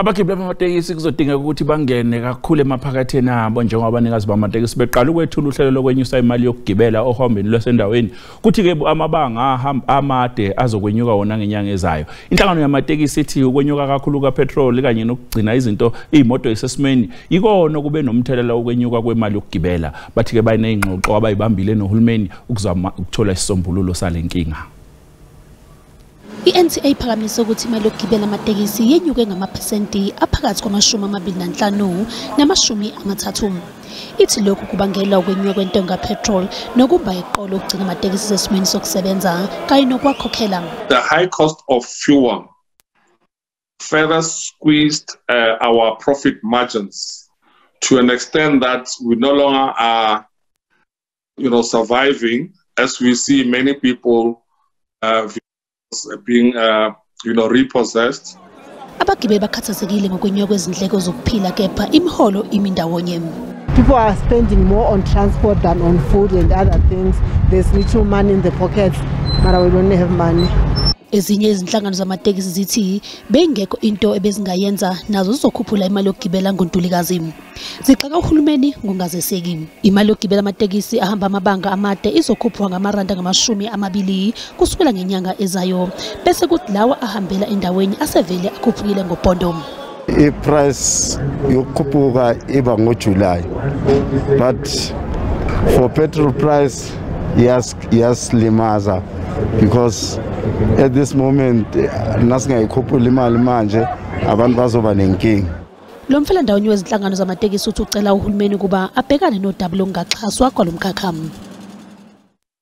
Abagibeli bamatekisi kuzodingeka ukuthi bangene kakhulu emaphaketheni abo njengoba abanikazi bamatekisi beqala ukwethula uhlelo lokwenyusa imali yokugibela ohambweni lwasendaweni kuthi ke amabanga amade azokwenyuka wona ngenyanga ezayo. Inhlangano yamatekisi ithi ukwenyuka kakhulu kapetrol kanye nokugcina izinto izimoto esesimeni yikona kube nomthelela ukwenyuka kwemali yokugibela. Bathi ke bayinengxoxo abayibambile nohulumeni ukuzama ukuthola isisombululo salenkinga. I-NTA iphakamisa ukuthi imali yokugibela amatekisi yenyuke ngamaphesenti aphakathi kwama-25 nama-30. Ithi lokhu kubangela ukwenyuka kwentengo kapetrol nokuba iqolo ukugcina amatekisi sesimeni sokusebenza kanye nokwakhokhela. The high cost of fuel further squeezed our profit margins to an extent that we no longer are, surviving, as we see many people being repossessed. Abagibeli bakhathazekile ngokwenyuka kwezindleko zokuphila kepha imiholo imindawonye. People are spending more on transport than on food and other things. There's little money in the pockets, but we don't have money. Ezinye izinhlangano zamatekisi zithi bengekho into ebezingayenza nazo zizokhuphula imali yokugibela ngoNtulikazi. Zixaka uhulumeni ngongazeseki. Imali yokugibela amatekisi ahamba amabanga amade izokhuphuka ngama-R20 kusukela ngenyanga ezayo bese kuthi lawa ahambela endaweni asevele akhuphukile ngopondo. I-price yokukhuphuka iba ngoJuly, but for petrol price yaslimaza because at this moment nasingayikhuphula imali manje abantu bazoba nenkinga. Lo mfelandawonye wezinhlangano zamatekisi uthi ucela uhulumeni kuba abhekane nodaba longaxhaswa kwalomkhakha.